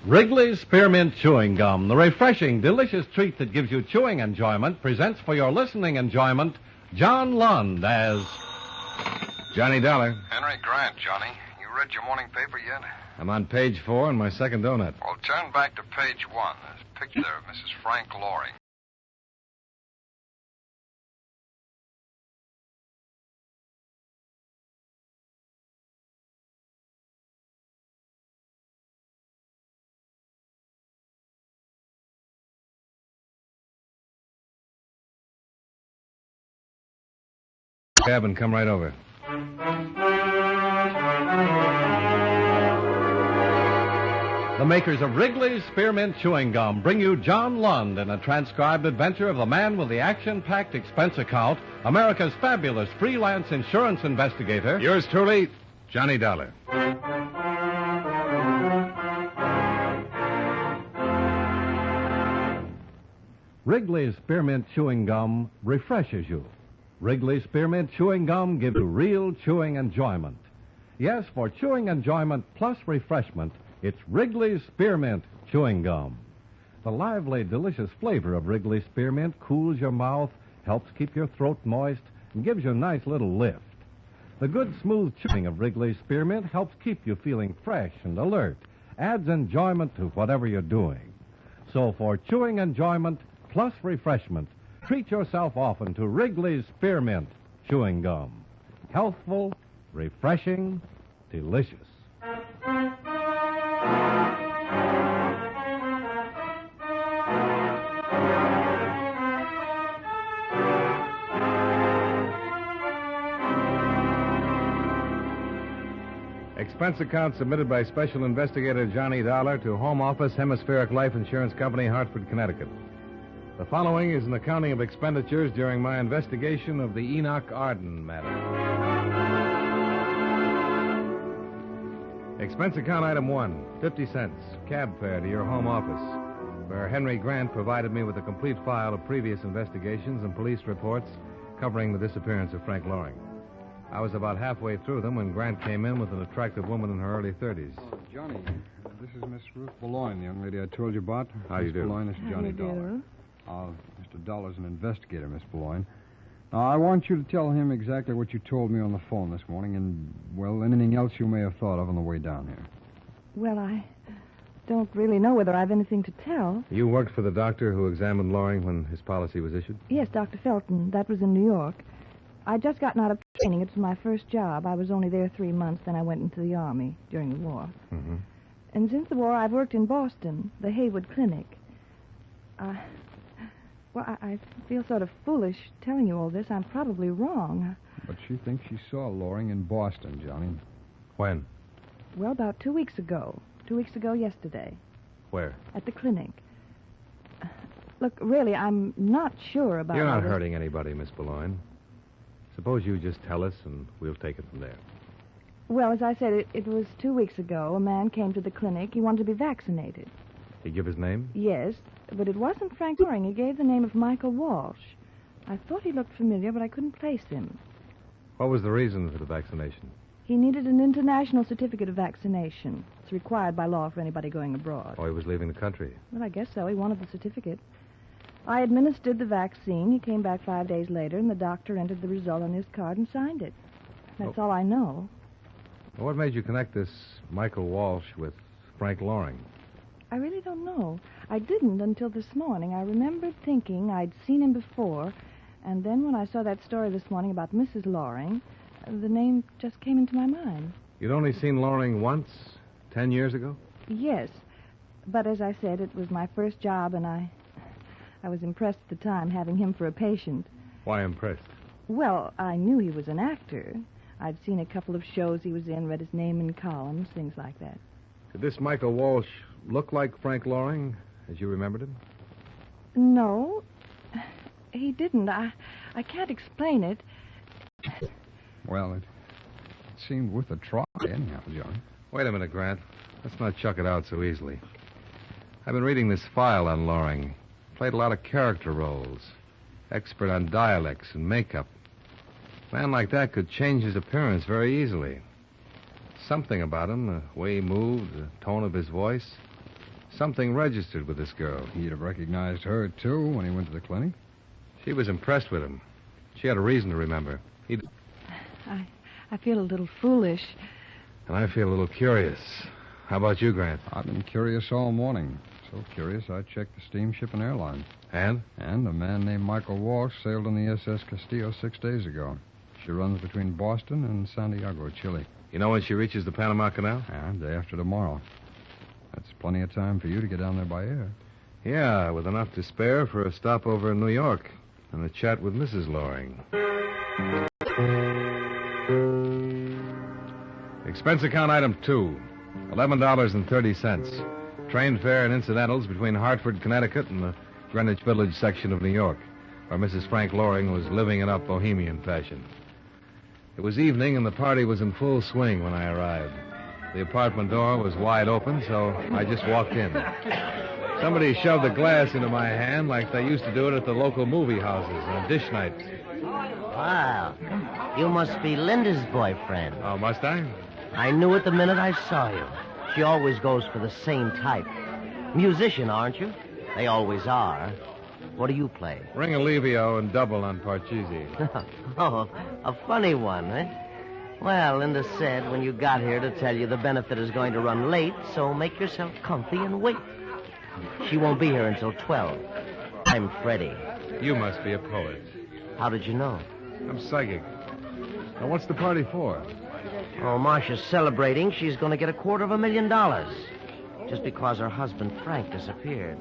Wrigley's Spearmint Chewing Gum, the refreshing, delicious treat that gives you chewing enjoyment, presents for your listening enjoyment John Lund as Johnny Dollar. Henry Grant, Johnny. You read your morning paper yet? I'm on page 4 in my second donut. Well, turn back to page 1. There's a picture there of Mrs. Frank Loring. Cab and come right over. the makers of Wrigley's Spearmint Chewing Gum bring you John Lund in a transcribed adventure of the man with the action-packed expense account, America's fabulous freelance insurance investigator. Yours truly, Johnny Dollar. Wrigley's Spearmint Chewing Gum refreshes you. Wrigley's Spearmint Chewing Gum gives you real chewing enjoyment. Yes, for chewing enjoyment plus refreshment, it's Wrigley's Spearmint Chewing Gum. The lively, delicious flavor of Wrigley's Spearmint cools your mouth, helps keep your throat moist, and gives you a nice little lift. The good, smooth chewing of Wrigley's Spearmint helps keep you feeling fresh and alert, adds enjoyment to whatever you're doing. So for chewing enjoyment plus refreshment, treat yourself often to Wrigley's Spearmint Chewing Gum. Healthful, refreshing, delicious. Expense account submitted by Special Investigator Johnny Dollar to Home Office, Hemispheric Life Insurance Company, Hartford, Connecticut. The following is an accounting of expenditures during my investigation of the Enoch Arden matter. Expense account item 1, 50 cents, cab fare to your home office, where Henry Grant provided me with a complete file of previous investigations and police reports covering the disappearance of Frank Loring. I was about halfway through them when Grant came in with an attractive woman in her early 30s. Oh, Johnny, this is Miss Ruth Boulogne, the young lady I told you about. How you do? Miss Boulogne, this is Johnny How do you Dollar. do? Mr. Dollar's an investigator, Miss Boulogne. Now, I want you to tell him exactly what you told me on the phone this morning and, well, anything else you may have thought of on the way down here. Well, I don't really know whether I've anything to tell. You worked for the doctor who examined Loring when his policy was issued? Yes, Dr. Felton. That was in New York. I'd just gotten out of training. It was my first job. I was only there 3 months, then I went into the Army during the war. Mm-hmm. And since the war, I've worked in Boston, the Haywood Clinic. I feel sort of foolish telling you all this. I'm probably wrong. But she thinks she saw Loring in Boston, Johnny. When? Well, about 2 weeks ago. 2 weeks ago yesterday. Where? At the clinic. Look, really, I'm not sure about You're all not this. hurting anybody, Miss Boulogne. Suppose you just tell us, and we'll take it from there. Well, as I said, it was 2 weeks ago. A man came to the clinic. He wanted to be vaccinated. He give his name? Yes, but it wasn't Frank Loring. He gave the name of Michael Walsh. I thought he looked familiar, but I couldn't place him. What was the reason for the vaccination? He needed an international certificate of vaccination. It's required by law for anybody going abroad. Oh, he was leaving the country. Well, I guess so. He wanted the certificate. I administered the vaccine. He came back 5 days later, and the doctor entered the result on his card and signed it. That's all I know. Well, what made you connect this Michael Walsh with Frank Loring? I really don't know. I didn't until this morning. I remembered thinking I'd seen him before, and then when I saw that story this morning about Mrs. Loring, the name just came into my mind. You'd only seen Loring once, 10 years ago? Yes, but as I said, it was my first job, and I was impressed at the time having him for a patient. Why impressed? Well, I knew he was an actor. I'd seen a couple of shows he was in, read his name in columns, things like that. Did this Michael Walsh look like Frank Loring, as you remembered him? No, he didn't. I can't explain it. Well, it seemed worth a try anyhow, Johnny. Wait a minute, Grant. Let's not chuck it out so easily. I've been reading this file on Loring. Played a lot of character roles. Expert on dialects and makeup. A man like that could change his appearance very easily. Something about him, the way he moved, the tone of his voice. Something registered with this girl. He'd have recognized her, too, when he went to the clinic. She was impressed with him. She had a reason to remember. I feel a little foolish. And I feel a little curious. How about you, Grant? I've been curious all morning. So curious, I checked the steamship and airline. And? And a man named Michael Walsh sailed on the SS Castillo 6 days ago. She runs between Boston and Santiago, Chile. You know when she reaches the Panama Canal? Yeah, day after tomorrow. That's plenty of time for you to get down there by air. Yeah, with enough to spare for a stopover in New York and a chat with Mrs. Loring. Expense account item 2, $11.30. Train fare and incidentals between Hartford, Connecticut and the Greenwich Village section of New York, where Mrs. Frank Loring was living in up bohemian fashion. It was evening and the party was in full swing when I arrived. The apartment door was wide open, so I just walked in. Somebody shoved a glass into my hand like they used to do it at the local movie houses on dish nights. Wow. You must be Linda's boyfriend. Oh, must I? I knew it the minute I saw you. She always goes for the same type. Musician, aren't you? They always are. What do you play? Ring Alivio and double on Parcheesi. Oh, a funny one, eh? Well, Linda said when you got here to tell you the benefit is going to run late, so make yourself comfy and wait. She won't be here until 12. I'm Freddie. You must be a poet. How did you know? I'm psychic. Now, what's the party for? Oh, Marcia's celebrating. She's going to get $250,000 just because her husband, Frank, disappeared.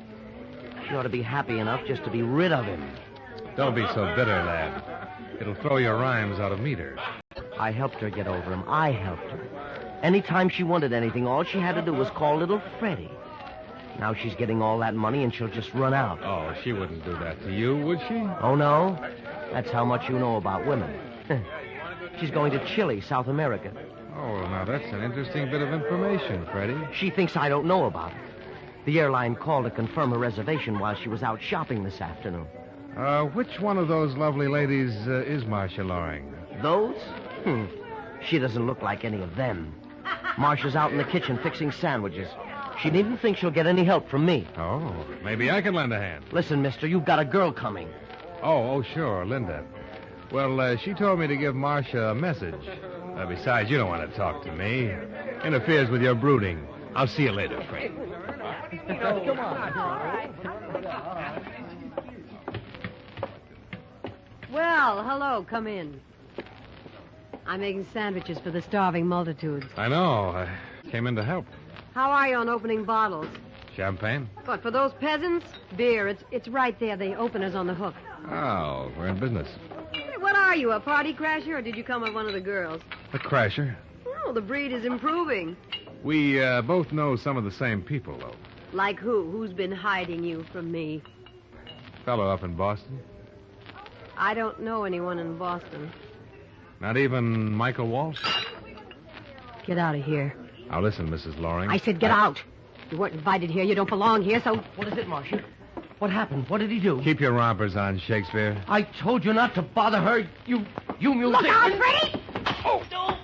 She ought to be happy enough just to be rid of him. Don't be so bitter, lad. It'll throw your rhymes out of meter. I helped her get over him. I helped her. Anytime she wanted anything, all she had to do was call little Freddie. Now she's getting all that money and she'll just run out. Oh, she wouldn't do that to you, would she? Oh, no? That's how much you know about women. She's going to Chile, South America. Oh, now that's an interesting bit of information, Freddie. She thinks I don't know about it. The airline called to confirm her reservation while she was out shopping this afternoon. Which one of those lovely ladies is Marcia Loring? Those? She doesn't look like any of them. Marcia's out in the kitchen fixing sandwiches. She needn't think she'll get any help from me. Oh, maybe I can lend a hand. Listen, mister, you've got a girl coming. Oh, sure, Linda. Well, she told me to give Marcia a message. Besides, you don't want to talk to me. Interferes with your brooding. I'll see you later, Frank. Come on. Well, hello. Come in. I'm making sandwiches for the starving multitudes. I know. I came in to help. How are you on opening bottles? Champagne? What, for those peasants? Beer. It's right there. The opener's on the hook. Oh, we're in business. Hey, what are you, a party crasher, or did you come with one of the girls? A crasher. Oh, the breed is improving. We both know some of the same people, though. Like who? Who's been hiding you from me? Fellow up in Boston. I don't know anyone in Boston. Not even Michael Walsh? Get out of here. Now, listen, Mrs. Loring. I said get out. You weren't invited here. You don't belong here, so... What is it, Marcia? What happened? What did he do? Keep your rompers on, Shakespeare. I told you not to bother her. You music... Look out, Freddie! Oh, no!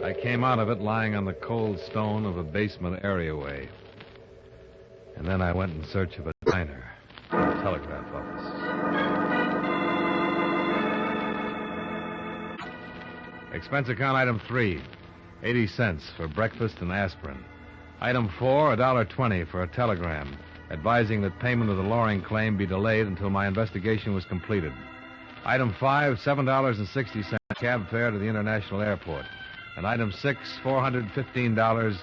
I came out of it lying on the cold stone of a basement areaway. And then I went in search of a diner, a telegraph office. Expense account item 3, 80 cents for breakfast and aspirin. Item 4, $1.20 for a telegram, advising that payment of the Loring claim be delayed until my investigation was completed. Item 5, $7.60 cab fare to the international airport. And item 6, $415,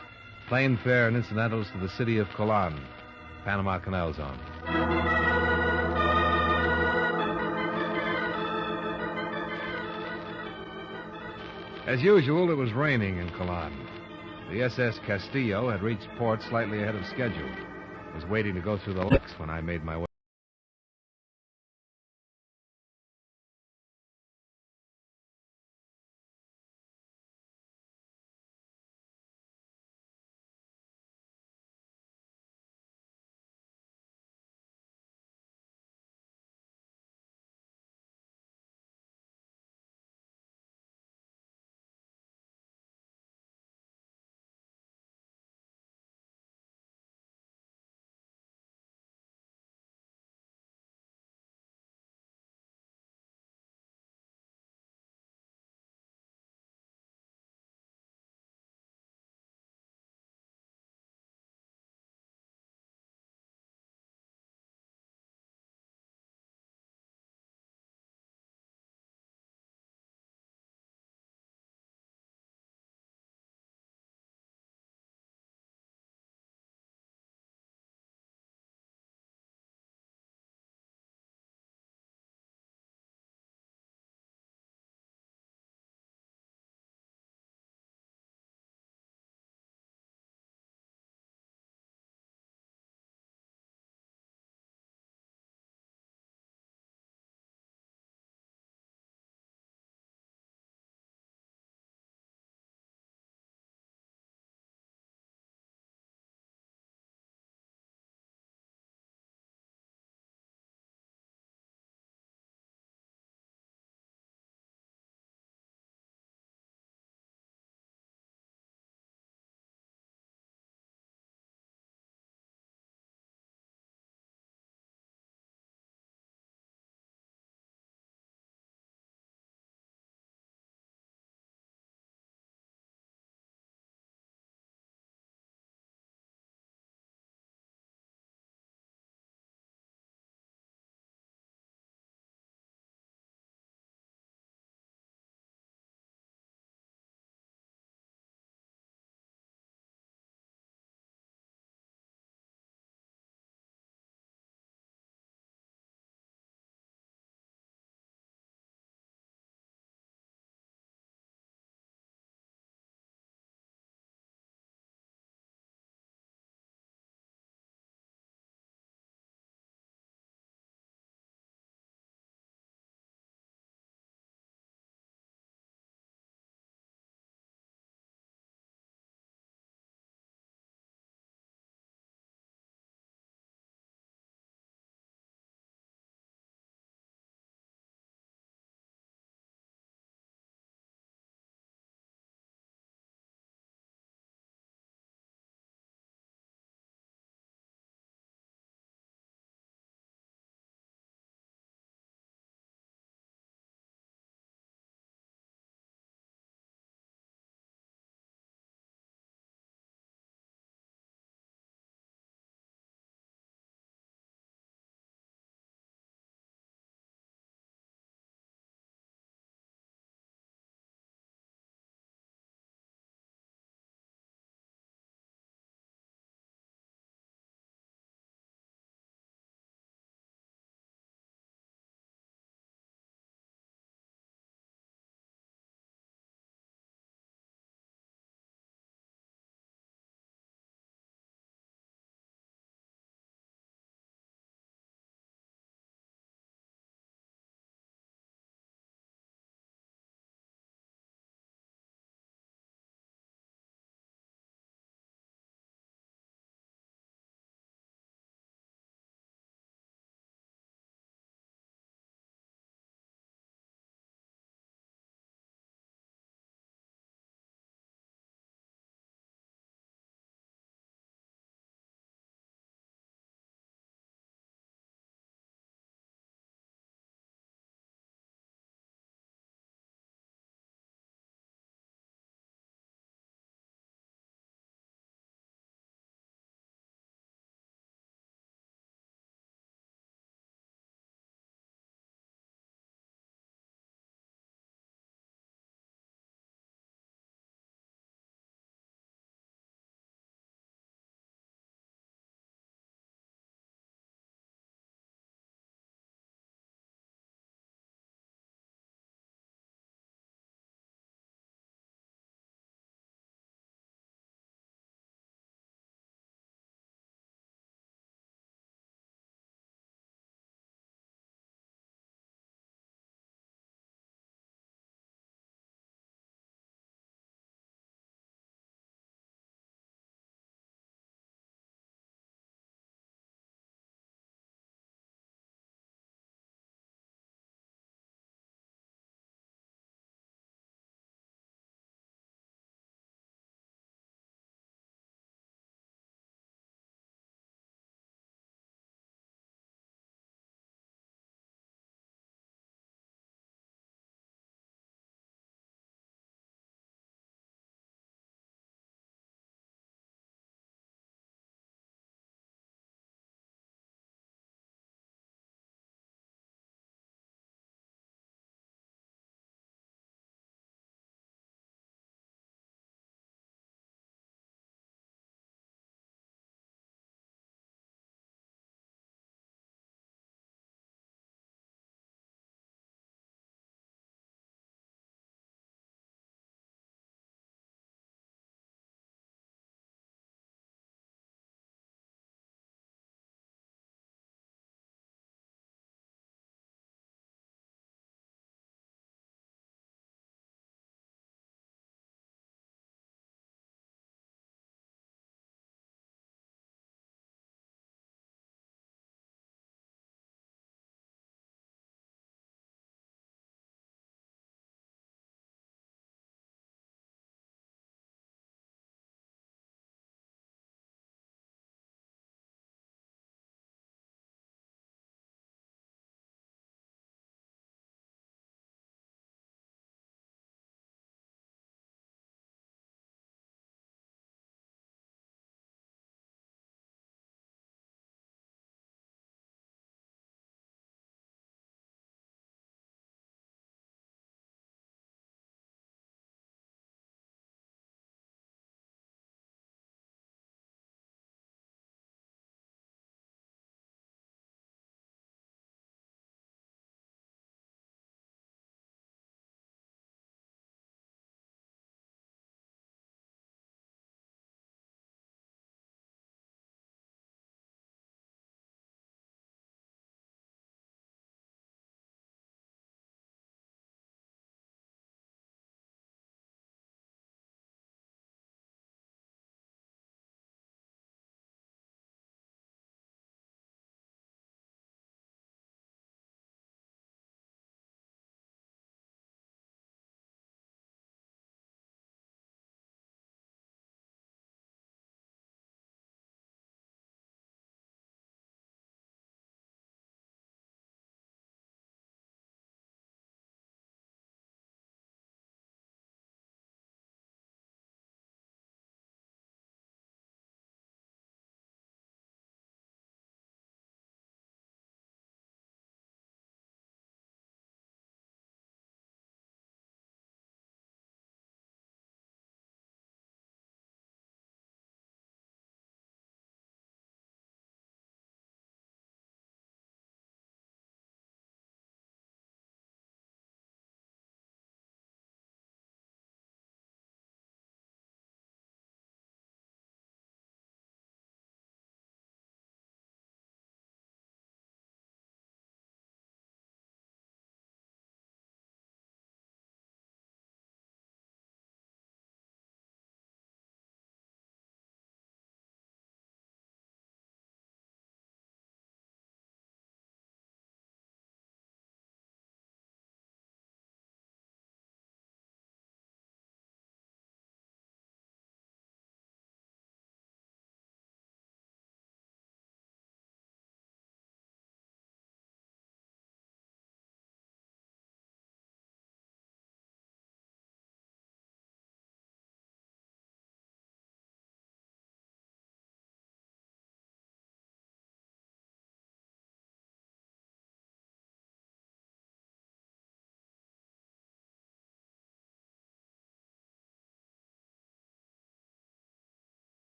plane fare and incidentals to the city of Colon, Panama Canal Zone. As usual, it was raining in Colon. The SS Castillo had reached port slightly ahead of schedule. Was waiting to go through the locks when I made my way.